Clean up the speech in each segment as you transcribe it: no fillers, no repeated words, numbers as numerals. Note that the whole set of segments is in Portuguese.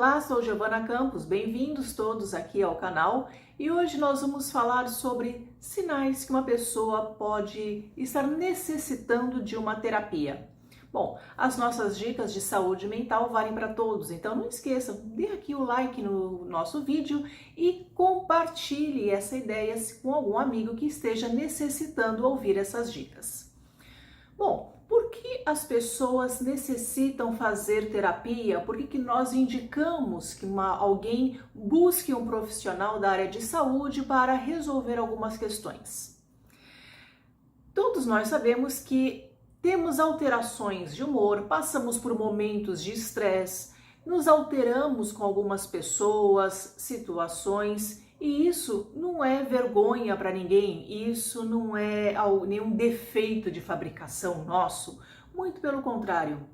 Olá, sou Giovana Campos, bem-vindos todos aqui ao canal e hoje nós vamos falar sobre sinais que uma pessoa pode estar necessitando de uma terapia. Bom, as nossas dicas de saúde mental valem para todos, então não esqueçam, dê aqui o like no nosso vídeo e compartilhe essa ideia com algum amigo que esteja necessitando ouvir essas dicas. Bom, por que as pessoas necessitam fazer terapia? Por que nós indicamos que alguém busque um profissional da área de saúde para resolver algumas questões? Todos nós sabemos que temos alterações de humor, passamos por momentos de estresse, nos alteramos com algumas pessoas, situações, e isso não é vergonha para ninguém, isso não é nenhum defeito de fabricação nosso, muito pelo contrário.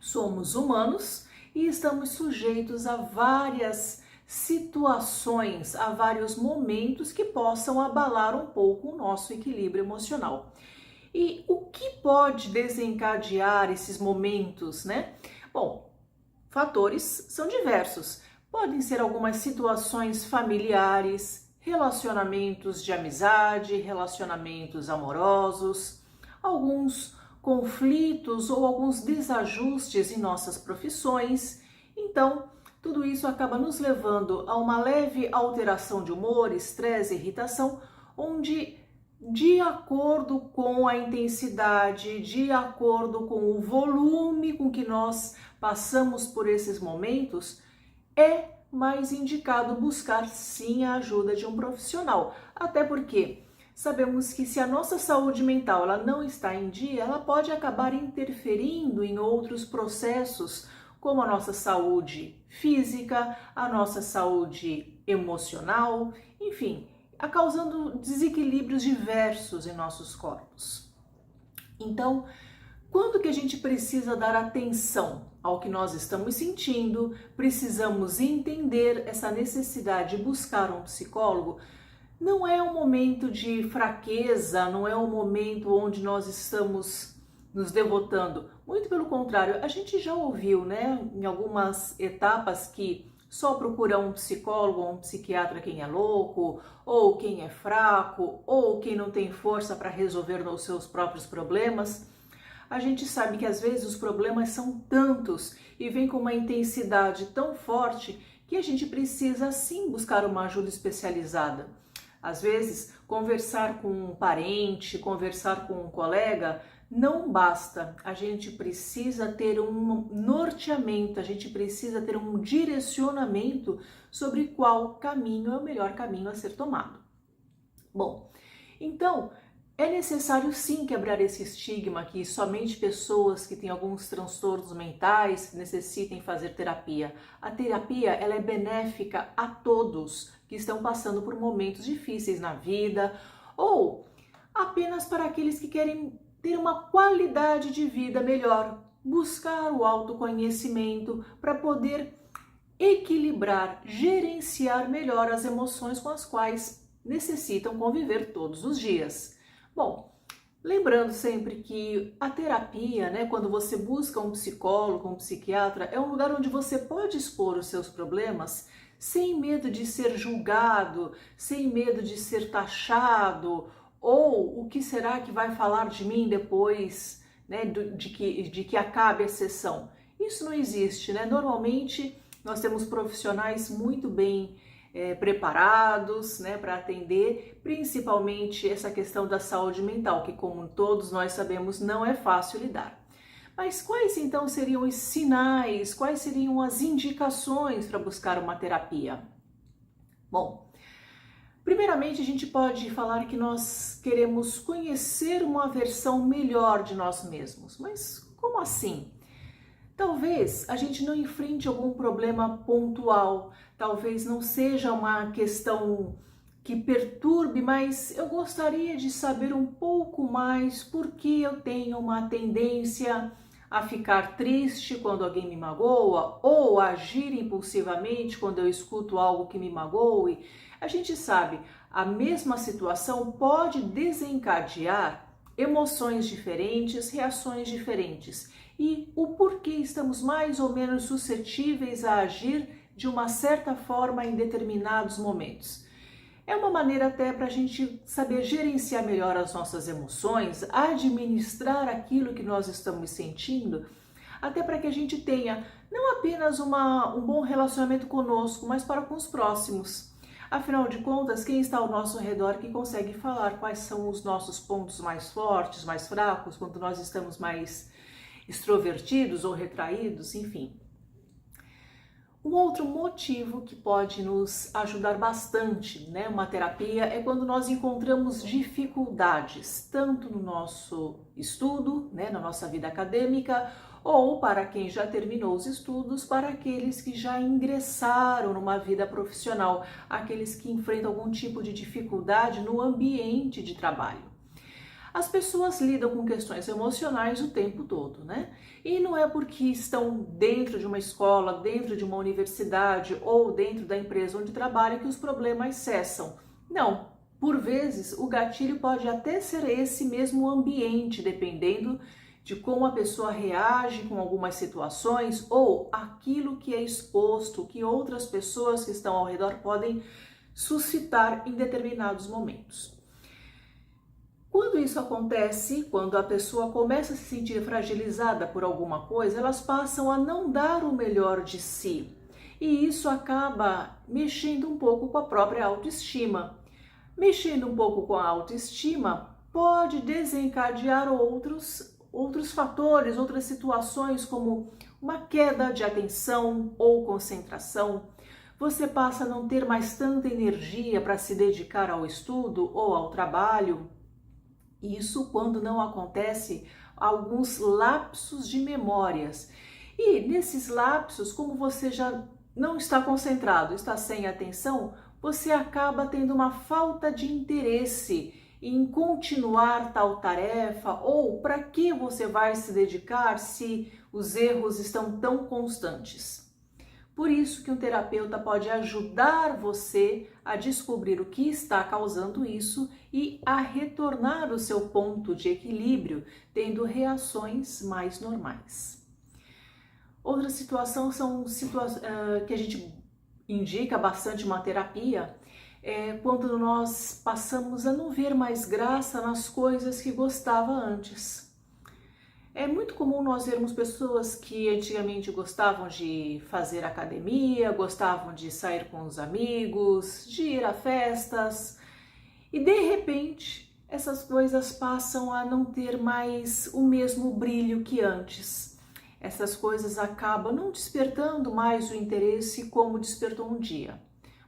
Somos humanos e estamos sujeitos a várias situações, a vários momentos que possam abalar um pouco o nosso equilíbrio emocional. E o que pode desencadear esses momentos, né? Bom, fatores são diversos. Podem ser algumas situações familiares, relacionamentos de amizade, relacionamentos amorosos, alguns conflitos ou alguns desajustes em nossas profissões. Então, tudo isso acaba nos levando a uma leve alteração de humor, estresse, irritação, onde de acordo com a intensidade, de acordo com o volume com que nós passamos por esses momentos, é mais indicado buscar sim a ajuda de um profissional. Até porque sabemos que se a nossa saúde mental ela não está em dia, ela pode acabar interferindo em outros processos, como a nossa saúde física, a nossa saúde emocional, enfim, causando desequilíbrios diversos em nossos corpos. Então, quando que a gente precisa dar atenção ao que nós estamos sentindo, precisamos entender essa necessidade de buscar um psicólogo. Não é um momento de fraqueza, não é um momento onde nós estamos nos devotando. Muito pelo contrário, a gente já ouviu, né, em algumas etapas que só procura um psicólogo ou um psiquiatra quem é louco, ou quem é fraco, ou quem não tem força para resolver os seus próprios problemas. A gente sabe que às vezes os problemas são tantos e vêm com uma intensidade tão forte que a gente precisa sim buscar uma ajuda especializada. Às vezes, conversar com um parente, conversar com um colega não basta, a gente precisa ter um norteamento, a gente precisa ter um direcionamento sobre qual caminho é o melhor caminho a ser tomado. Bom, então é necessário sim quebrar esse estigma que somente pessoas que têm alguns transtornos mentais necessitem fazer terapia. A terapia ela é benéfica a todos que estão passando por momentos difíceis na vida ou apenas para aqueles que querem ter uma qualidade de vida melhor, buscar o autoconhecimento para poder equilibrar, gerenciar melhor as emoções com as quais necessitam conviver todos os dias. Bom, lembrando sempre que a terapia, né, quando você busca um psicólogo, um psiquiatra, é um lugar onde você pode expor os seus problemas sem medo de ser julgado, sem medo de ser taxado, ou o que será que vai falar de mim depois, né, de que acabe a sessão. Isso não existe, né? Normalmente nós temos profissionais muito bem preparados, né, para atender, principalmente essa questão da saúde mental, que como todos nós sabemos não é fácil lidar. Mas quais então seriam os sinais, quais seriam as indicações para buscar uma terapia? Bom, primeiramente, a gente pode falar que nós queremos conhecer uma versão melhor de nós mesmos. Mas como assim? Talvez a gente não enfrente algum problema pontual, talvez não seja uma questão que perturbe, mas eu gostaria de saber um pouco mais por que eu tenho uma tendência a ficar triste quando alguém me magoa ou a agir impulsivamente quando eu escuto algo que me magoe. A gente sabe, a mesma situação pode desencadear emoções diferentes, reações diferentes. e o porquê estamos mais ou menos suscetíveis a agir de uma certa forma em determinados momentos. É uma maneira até para a gente saber gerenciar melhor as nossas emoções, administrar aquilo que nós estamos sentindo, até para que a gente tenha não apenas um bom relacionamento conosco, mas para com os próximos. Afinal de contas, quem está ao nosso redor que consegue falar quais são os nossos pontos mais fortes, mais fracos, quando nós estamos mais extrovertidos ou retraídos, enfim. Um outro motivo que pode nos ajudar bastante, né, uma terapia, é quando nós encontramos dificuldades, tanto no nosso estudo, né, na nossa vida acadêmica, ou para quem já terminou os estudos, para aqueles que já ingressaram numa vida profissional, aqueles que enfrentam algum tipo de dificuldade no ambiente de trabalho. As pessoas lidam com questões emocionais o tempo todo, né? E não é porque estão dentro de uma escola, dentro de uma universidade ou dentro da empresa onde trabalham que os problemas cessam. Não, por vezes o gatilho pode até ser esse mesmo ambiente, dependendo de como a pessoa reage com algumas situações ou aquilo que é exposto, que outras pessoas que estão ao redor podem suscitar em determinados momentos. Quando isso acontece, quando a pessoa começa a se sentir fragilizada por alguma coisa, elas passam a não dar o melhor de si. E isso acaba mexendo um pouco com a própria autoestima. Mexendo um pouco com a autoestima pode desencadear outros fatores, outras situações, como uma queda de atenção ou concentração. Você passa a não ter mais tanta energia para se dedicar ao estudo ou ao trabalho. Isso quando não acontece alguns lapsos de memórias. E nesses lapsos, como você já não está concentrado, está sem atenção, você acaba tendo uma falta de interesse em continuar tal tarefa ou para que você vai se dedicar se os erros estão tão constantes. Por isso que um terapeuta pode ajudar você a descobrir o que está causando isso e a retornar o seu ponto de equilíbrio, tendo reações mais normais. Outra situação são que a gente indica bastante uma terapia, quando nós passamos a não ver mais graça nas coisas que gostava antes. É muito comum nós vermos pessoas que antigamente gostavam de fazer academia, gostavam de sair com os amigos, de ir a festas, e de repente essas coisas passam a não ter mais o mesmo brilho que antes. Essas coisas acabam não despertando mais o interesse como despertou um dia.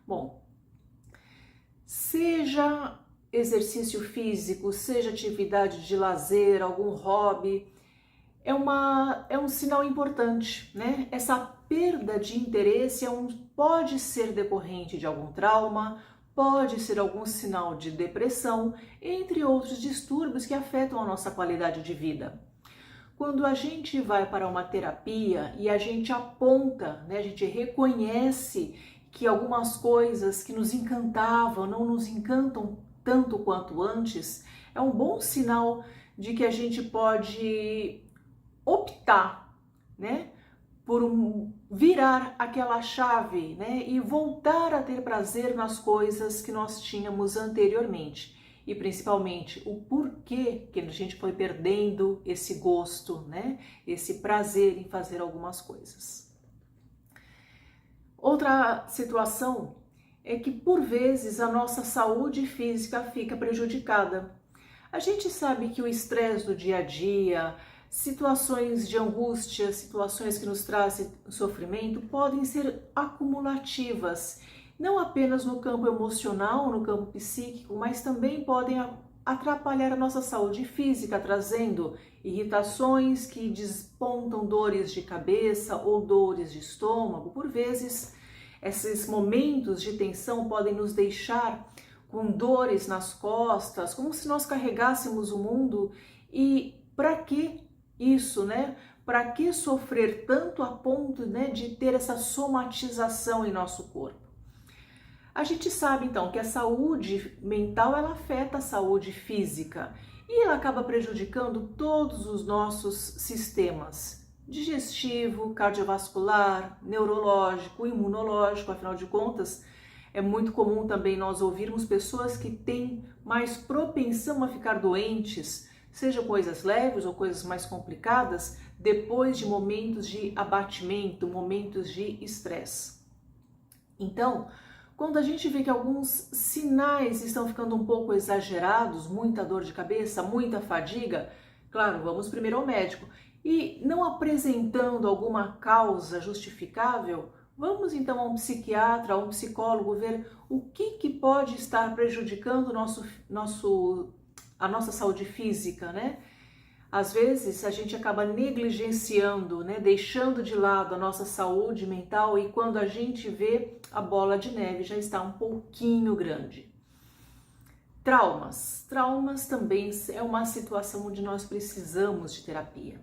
Bom, seja exercício físico, seja atividade de lazer, algum hobby, é um sinal importante, né? Essa perda de interesse pode ser decorrente de algum trauma, pode ser algum sinal de depressão, entre outros distúrbios que afetam a nossa qualidade de vida. Quando a gente vai para uma terapia e a gente aponta, né, a gente reconhece que algumas coisas que nos encantavam não nos encantam tanto quanto antes, é um bom sinal de que a gente pode optar, né, por virar aquela chave, né, e voltar a ter prazer nas coisas que nós tínhamos anteriormente. E principalmente o porquê que a gente foi perdendo esse gosto, né, esse prazer em fazer algumas coisas. Outra situação é que por vezes a nossa saúde física fica prejudicada. A gente sabe que o estresse do dia a dia, situações de angústia, situações que nos trazem sofrimento podem ser acumulativas, não apenas no campo emocional, no campo psíquico, mas também podem atrapalhar a nossa saúde física, trazendo irritações que despontam dores de cabeça ou dores de estômago. Por vezes, esses momentos de tensão podem nos deixar com dores nas costas, como se nós carregássemos o mundo. E para que isso, né? Para que sofrer tanto a ponto, né, de ter essa somatização em nosso corpo? A gente sabe então que a saúde mental ela afeta a saúde física e ela acaba prejudicando todos os nossos sistemas digestivo, cardiovascular, neurológico, imunológico. Afinal de contas, é muito comum também nós ouvirmos pessoas que têm mais propensão a ficar doentes, seja coisas leves ou coisas mais complicadas, depois de momentos de abatimento, momentos de estresse. Então, quando a gente vê que alguns sinais estão ficando um pouco exagerados, muita dor de cabeça, muita fadiga, claro, vamos primeiro ao médico. E não apresentando alguma causa justificável, vamos então a um psiquiatra, a um psicólogo, ver o que pode estar prejudicando a nossa saúde física, né? Às vezes a gente acaba negligenciando, né, deixando de lado a nossa saúde mental e quando a gente vê, a bola de neve já está um pouquinho grande. Traumas. Traumas também é uma situação onde nós precisamos de terapia.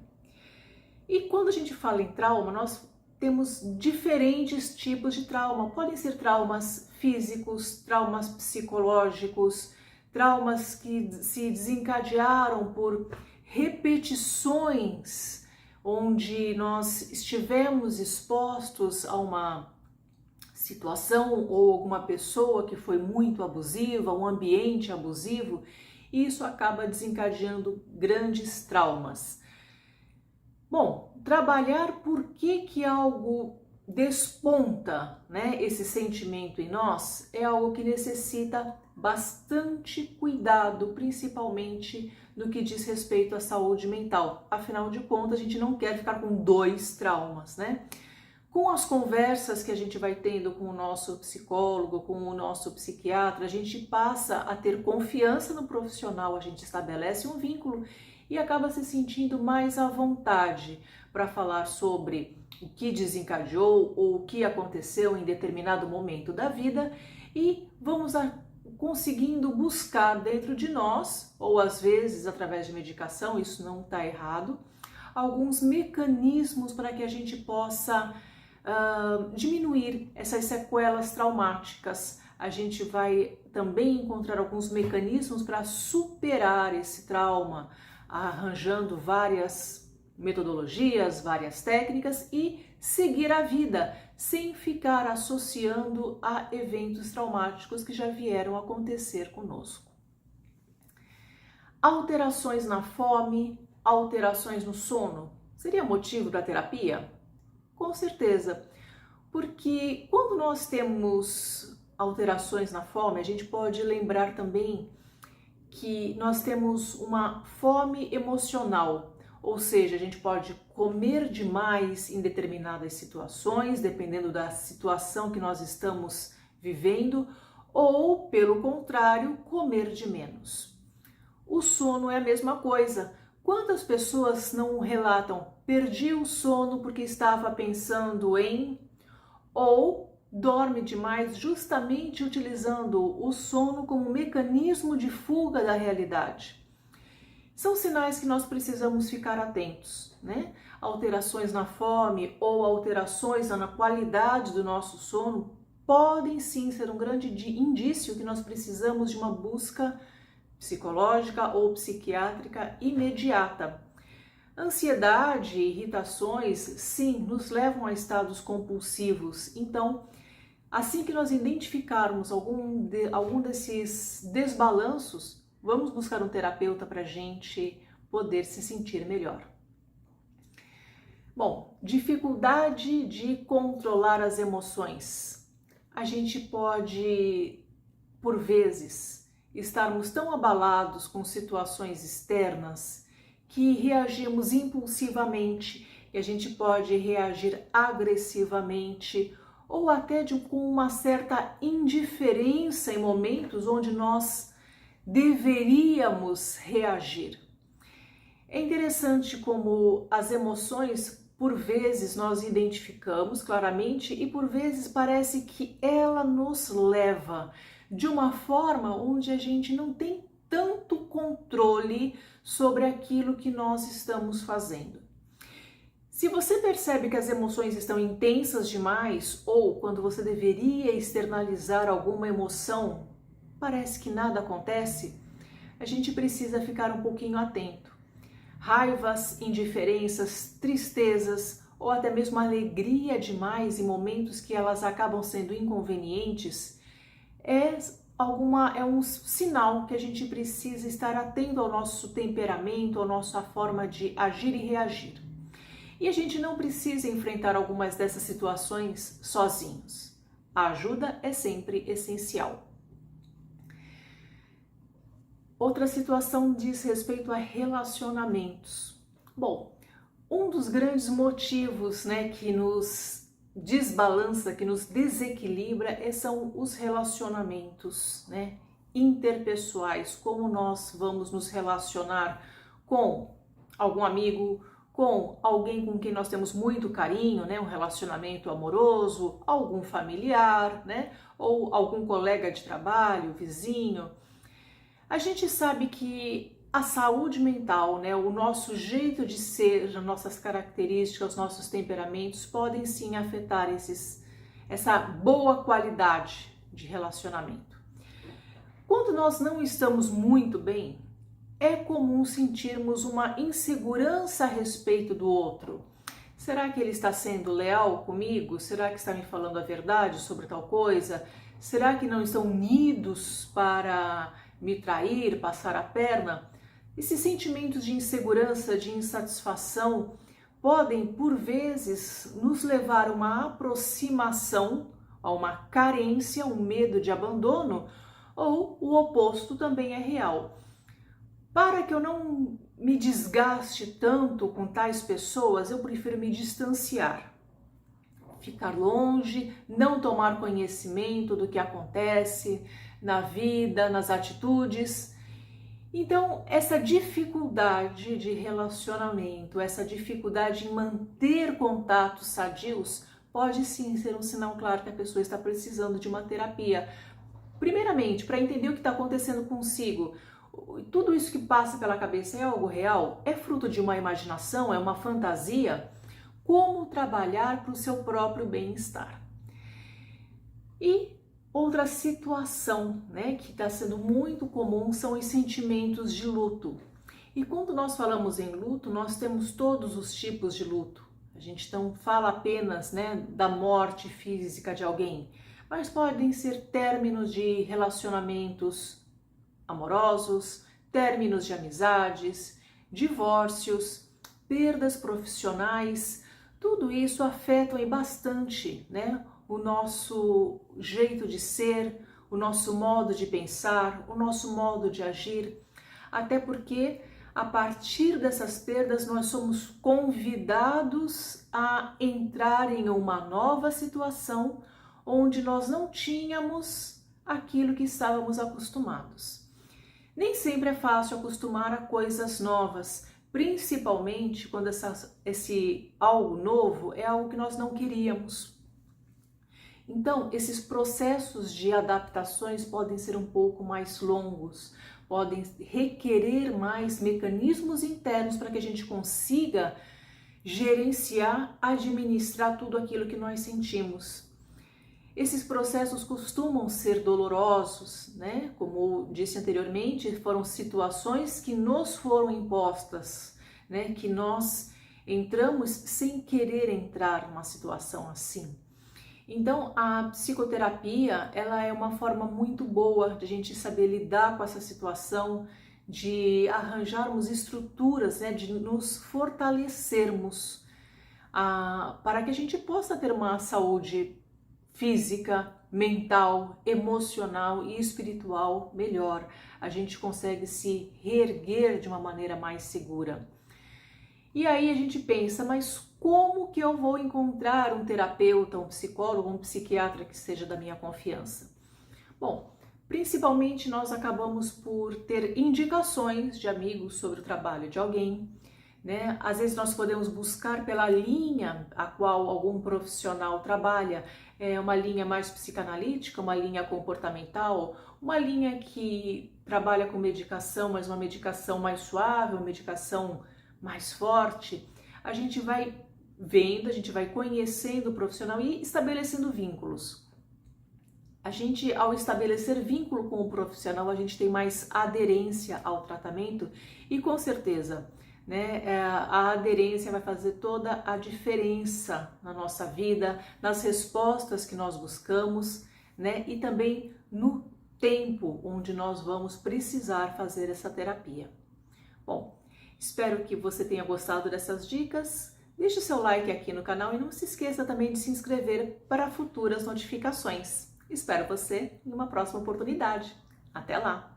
E quando a gente fala em trauma, nós temos diferentes tipos de trauma. Podem ser traumas físicos, traumas psicológicos, traumas que se desencadearam por repetições, onde nós estivemos expostos a uma situação ou alguma pessoa que foi muito abusiva, um ambiente abusivo, e isso acaba desencadeando grandes traumas. Bom, trabalhar por que algo desponta, né, esse sentimento em nós, é algo que necessita bastante cuidado, principalmente no que diz respeito à saúde mental. Afinal de contas, a gente não quer ficar com 2 traumas, né? Com as conversas que a gente vai tendo com o nosso psicólogo, com o nosso psiquiatra, a gente passa a ter confiança no profissional, a gente estabelece um vínculo e acaba se sentindo mais à vontade para falar sobre o que desencadeou ou o que aconteceu em determinado momento da vida e vamos conseguindo buscar dentro de nós, ou às vezes através de medicação, isso não está errado, alguns mecanismos para que a gente possa diminuir essas sequelas traumáticas. A gente vai também encontrar alguns mecanismos para superar esse trauma, arranjando várias metodologias, várias técnicas e seguir a vida sem ficar associando a eventos traumáticos que já vieram acontecer conosco. Alterações na fome, alterações no sono, seria motivo para terapia? Com certeza, porque quando nós temos alterações na fome, a gente pode lembrar também que nós temos uma fome emocional, ou seja, a gente pode comer demais em determinadas situações, dependendo da situação que nós estamos vivendo, ou, pelo contrário, comer de menos. O sono é a mesma coisa. Quantas pessoas não relatam, perdi o sono porque estava pensando em, ou dorme demais justamente utilizando o sono como mecanismo de fuga da realidade? São sinais que nós precisamos ficar atentos, né? Alterações na fome ou alterações na qualidade do nosso sono podem sim ser um grande indício que nós precisamos de uma busca psicológica ou psiquiátrica imediata. Ansiedade e irritações, sim, nos levam a estados compulsivos. Então, assim que nós identificarmos algum desses desbalanços, vamos buscar um terapeuta para a gente poder se sentir melhor. Bom, dificuldade de controlar as emoções. A gente pode, por vezes, estarmos tão abalados com situações externas que reagimos impulsivamente e a gente pode reagir agressivamente ou até com uma certa indiferença em momentos onde nós deveríamos reagir. É interessante como as emoções, por vezes, nós identificamos claramente e por vezes parece que ela nos leva de uma forma onde a gente não tem tanto controle sobre aquilo que nós estamos fazendo. Se você percebe que as emoções estão intensas demais ou quando você deveria externalizar alguma emoção, parece que nada acontece, a gente precisa ficar um pouquinho atento. Raivas, indiferenças, tristezas ou até mesmo alegria demais em momentos que elas acabam sendo inconvenientes é um sinal que a gente precisa estar atento ao nosso temperamento, à nossa forma de agir e reagir. E a gente não precisa enfrentar algumas dessas situações sozinhos. A ajuda é sempre essencial. Outra situação diz respeito a relacionamentos. Bom, um dos grandes motivos, que nos desbalança, que nos desequilibra, são os relacionamentos, interpessoais. Como nós vamos nos relacionar com algum amigo, com alguém com quem nós temos muito carinho, um relacionamento amoroso, algum familiar, ou algum colega de trabalho, vizinho. A gente sabe que a saúde mental, o nosso jeito de ser, as nossas características, os nossos temperamentos podem sim afetar essa boa qualidade de relacionamento. Quando nós não estamos muito bem, é comum sentirmos uma insegurança a respeito do outro. Será que ele está sendo leal comigo? Será que está me falando a verdade sobre tal coisa? Será que não estão unidos para me trair, passar a perna? Esses sentimentos de insegurança, de insatisfação, podem, por vezes, nos levar a uma aproximação, a uma carência, um medo de abandono, ou o oposto também é real. Para que eu não me desgaste tanto com tais pessoas, eu prefiro me distanciar. Ficar longe, não tomar conhecimento do que acontece na vida, nas atitudes. Então, essa dificuldade de relacionamento, essa dificuldade em manter contatos sadios, pode sim ser um sinal claro que a pessoa está precisando de uma terapia. Primeiramente, para entender o que está acontecendo consigo. Tudo isso que passa pela cabeça é algo real? É fruto de uma imaginação? É uma fantasia? Como trabalhar para o seu próprio bem-estar? E outra situação, que está sendo muito comum são os sentimentos de luto. E quando nós falamos em luto, nós temos todos os tipos de luto. A gente não fala apenas, da morte física de alguém, mas podem ser términos de relacionamentos amorosos, términos de amizades, divórcios, perdas profissionais. Tudo isso afeta bastante, o nosso jeito de ser, o nosso modo de pensar, o nosso modo de agir, até porque a partir dessas perdas nós somos convidados a entrar em uma nova situação onde nós não tínhamos aquilo que estávamos acostumados. Nem sempre é fácil acostumar a coisas novas, principalmente quando esse algo novo é algo que nós não queríamos. Então, esses processos de adaptações podem ser um pouco mais longos, podem requerer mais mecanismos internos para que a gente consiga gerenciar, administrar tudo aquilo que nós sentimos. Esses processos costumam ser dolorosos, Como disse anteriormente, foram situações que nos foram impostas, Que nós entramos sem querer entrar numa situação assim. Então, a psicoterapia, ela é uma forma muito boa de a gente saber lidar com essa situação, de arranjarmos estruturas, de nos fortalecermos, para que a gente possa ter uma saúde física, mental, emocional e espiritual melhor. A gente consegue se reerguer de uma maneira mais segura. E aí a gente pensa, mas como que eu vou encontrar um terapeuta, um psicólogo, um psiquiatra que seja da minha confiança? Bom, principalmente nós acabamos por ter indicações de amigos sobre o trabalho de alguém, Às vezes nós podemos buscar pela linha a qual algum profissional trabalha, uma linha mais psicanalítica, uma linha comportamental, uma linha que trabalha com medicação, mas uma medicação mais suave, uma medicação mais forte. A gente vai vendo, a gente vai conhecendo o profissional e estabelecendo vínculos. A gente, ao estabelecer vínculo com o profissional, a gente tem mais aderência ao tratamento e com certeza, né, a aderência vai fazer toda a diferença na nossa vida, nas respostas que nós buscamos, né, e também no tempo onde nós vamos precisar fazer essa terapia. Bom, espero que você tenha gostado dessas dicas. Deixe o seu like aqui no canal e não se esqueça também de se inscrever para futuras notificações. Espero você em uma próxima oportunidade. Até lá!